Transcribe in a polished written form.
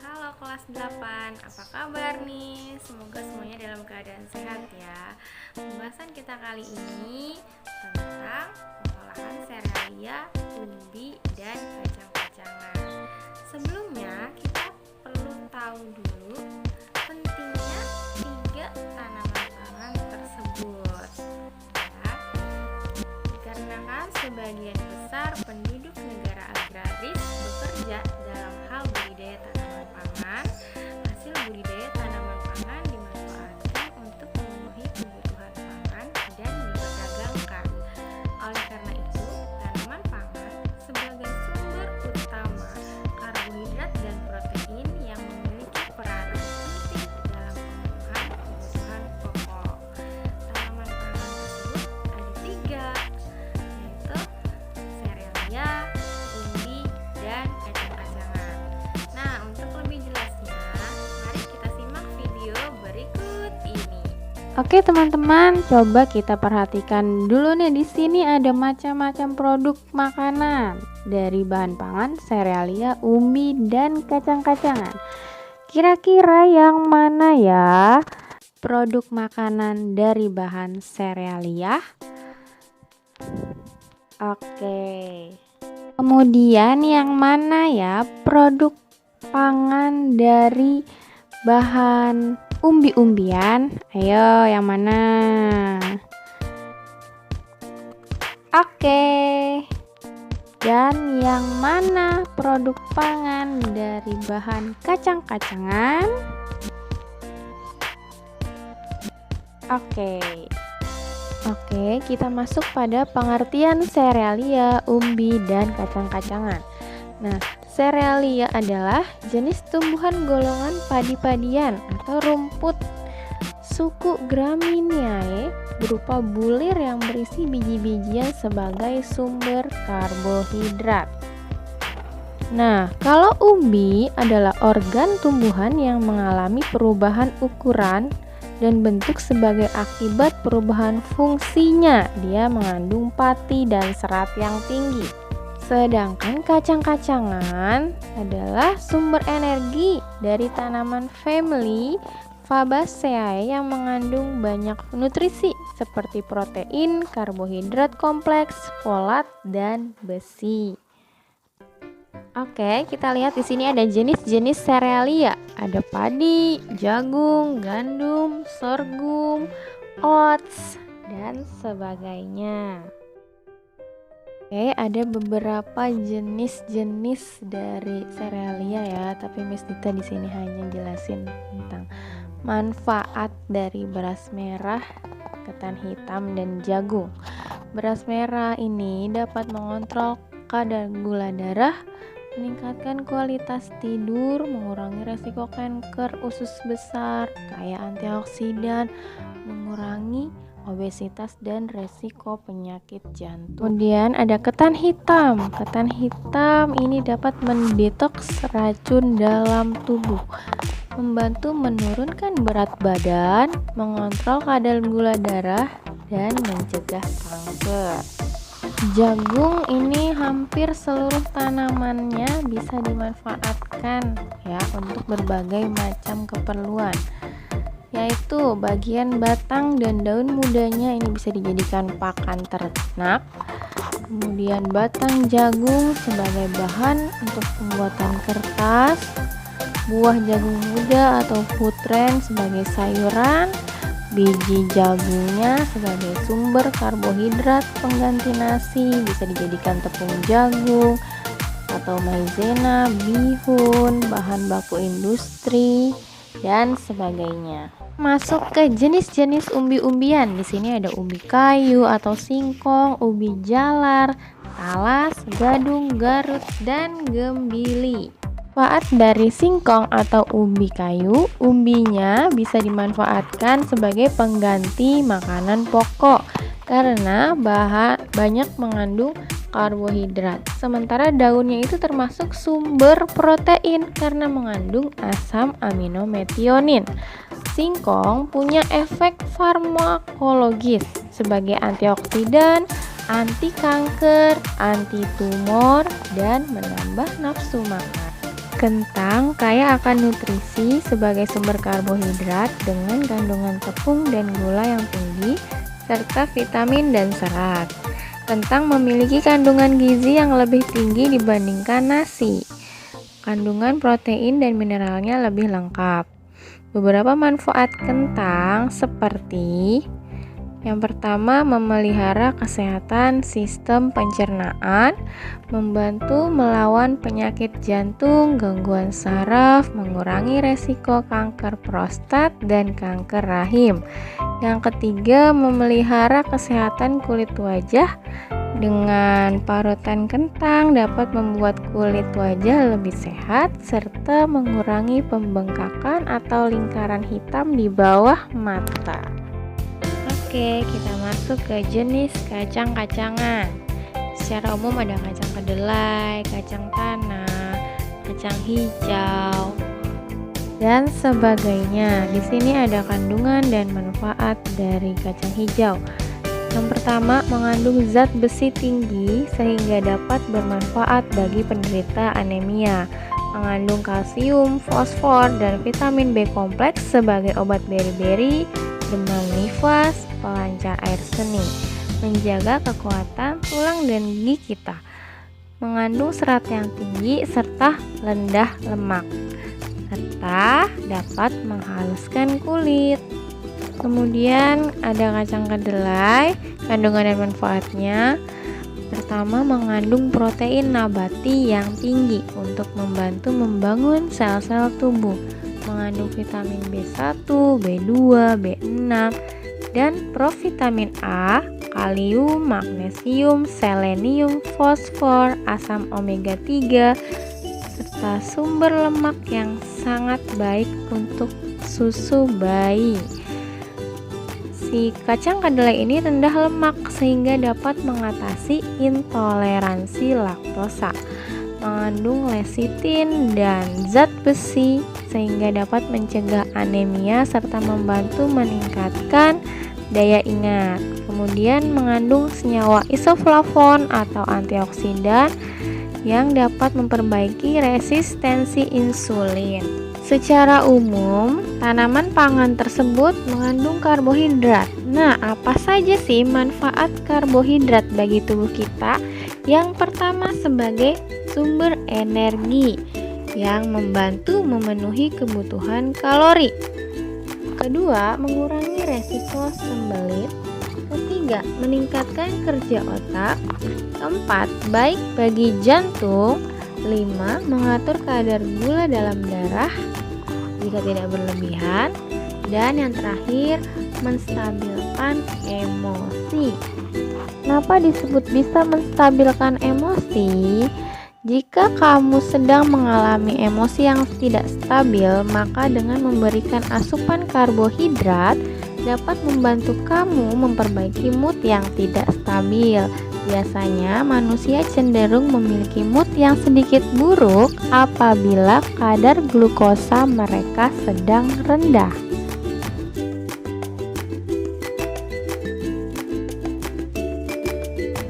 Halo kelas 8, apa kabar nih? Semoga semuanya dalam keadaan sehat ya. Pembahasan kita kali ini tentang pengolahan serealia, umbi, dan kacang-kacangan. Sebelumnya kita perlu tahu dulu pentingnya tiga tanaman pangan tersebut ya. Dikarenakan sebagian besar penduduk negara agraris bekerja dalam hal budidaya tanaman pangan, hasil budidaya tanaman pangan dimanfaatkan untuk memenuhi kebutuhan pangan dan diperdagangkan. Oleh karena itu, tanaman pangan sebagai sumber utama karbohidrat dan protein yang memiliki peranan penting dalam pemenuhan kebutuhan pokok. Tanaman pangan tersebut ada tiga, yaitu serealia, umbi, dan kacang-kacangan. Nah, untuk lebih jelasnya, mari kita simak video berikut ini. Oke teman-teman, coba kita perhatikan dulu nih, di sini ada macam-macam produk makanan dari bahan pangan, serealia, umbi, dan kacang-kacangan. Kira-kira yang mana ya produk makanan dari bahan serealia? Oke. Kemudian yang mana ya produk pangan dari bahan umbi-umbian? Ayo, yang mana? Oke. Dan yang mana produk pangan dari bahan kacang-kacangan? Oke, kita masuk pada pengertian serealia, umbi, dan kacang-kacangan. Nah, serealia adalah jenis tumbuhan golongan padi-padian atau rumput suku Gramineae berupa bulir yang berisi biji-bijian sebagai sumber karbohidrat. Nah, kalau umbi adalah organ tumbuhan yang mengalami perubahan ukuran dan bentuk sebagai akibat perubahan fungsinya. Dia mengandung pati dan serat yang tinggi. Sedangkan kacang-kacangan adalah sumber energi dari tanaman famili Fabaceae yang mengandung banyak nutrisi seperti protein, karbohidrat kompleks, folat, dan besi. Oke, kita lihat di sini ada jenis-jenis serealia. Ada padi, jagung, gandum, sorghum, oats, dan sebagainya. Oke, ada beberapa jenis-jenis dari serealia ya, tapi Miss Dita di sini hanya jelasin tentang manfaat dari beras merah, ketan hitam, dan jagung. Beras merah ini dapat mengontrol kadar gula darah, meningkatkan kualitas tidur, mengurangi resiko kanker usus besar, kaya antioksidan, mengurangi obesitas dan resiko penyakit jantung. Kemudian ada ketan hitam. Ketan hitam ini dapat mendetoks racun dalam tubuh, membantu menurunkan berat badan, mengontrol kadar gula darah, dan mencegah kanker. Jagung ini hampir seluruh tanamannya bisa dimanfaatkan ya untuk berbagai macam keperluan, yaitu bagian batang dan daun mudanya ini bisa dijadikan pakan ternak. Kemudian batang jagung sebagai bahan untuk pembuatan kertas, buah jagung muda atau putren sebagai sayuran, biji jagungnya sebagai sumber karbohidrat pengganti nasi, bisa dijadikan tepung jagung atau maizena, bihun, bahan baku industri, dan sebagainya. Masuk ke jenis-jenis umbi-umbian. Di sini ada umbi kayu atau singkong, ubi jalar, talas, gadung, garut, dan gembili. Manfaat dari singkong atau umbi kayu, umbinya bisa dimanfaatkan sebagai pengganti makanan pokok karena banyak mengandung karbohidrat. Sementara daunnya itu termasuk sumber protein karena mengandung asam aminometionin. Singkong punya efek farmakologis sebagai antioksidan, anti kanker, anti tumor, dan menambah nafsu makan. Kentang kaya akan nutrisi sebagai sumber karbohidrat dengan kandungan tepung dan gula yang tinggi, serta vitamin dan serat. Kentang memiliki kandungan gizi yang lebih tinggi dibandingkan nasi. Kandungan protein dan mineralnya lebih lengkap. Beberapa manfaat kentang seperti: yang pertama, memelihara kesehatan sistem pencernaan, membantu melawan penyakit jantung, gangguan saraf, mengurangi resiko kanker prostat dan kanker rahim. Yang ketiga, memelihara kesehatan kulit wajah. Dengan parutan kentang dapat membuat kulit wajah lebih sehat serta mengurangi pembengkakan atau lingkaran hitam di bawah mata. Oke, kita masuk ke jenis kacang-kacangan. Secara umum ada kacang kedelai, kacang tanah, kacang hijau, dan sebagainya. Di sini ada kandungan dan manfaat dari kacang hijau. Yang pertama, mengandung zat besi tinggi sehingga dapat bermanfaat bagi penderita anemia. Mengandung kalsium, fosfor, dan vitamin B kompleks sebagai obat beri-beri, demam nifas, pelancar air seni, menjaga kekuatan tulang dan gigi kita. Mengandung serat yang tinggi serta rendah lemak, serta dapat menghaluskan kulit. Kemudian ada kacang kedelai, kandungan dan manfaatnya. Pertama, mengandung protein nabati yang tinggi untuk membantu membangun sel-sel tubuh. Mengandung vitamin B1, B2, B6, dan provitamin A, kalium, magnesium, selenium, fosfor, asam omega 3, serta sumber lemak yang sangat baik untuk susu bayi. Si kacang kedelai ini rendah lemak sehingga dapat mengatasi intoleransi laktosa. Mengandung lecitin dan zat besi sehingga dapat mencegah anemia serta membantu meningkatkan daya ingat. Kemudian mengandung senyawa isoflavon atau antioksidan yang dapat memperbaiki resistensi insulin. Secara umum, tanaman pangan tersebut mengandung karbohidrat. Nah, apa saja sih manfaat karbohidrat bagi tubuh kita? Yang pertama, sebagai sumber energi yang membantu memenuhi kebutuhan kalori. Kedua, mengurangi resiko sembelit. Ketiga, meningkatkan kerja otak. Keempat, baik bagi jantung. 5. Mengatur kadar gula dalam darah jika tidak berlebihan. Dan yang terakhir, menstabilkan emosi. Kenapa disebut bisa menstabilkan emosi? Jika kamu sedang mengalami emosi yang tidak stabil, maka dengan memberikan asupan karbohidrat dapat membantu kamu memperbaiki mood yang tidak stabil. Biasanya manusia cenderung memiliki mood yang sedikit buruk apabila kadar glukosa mereka sedang rendah.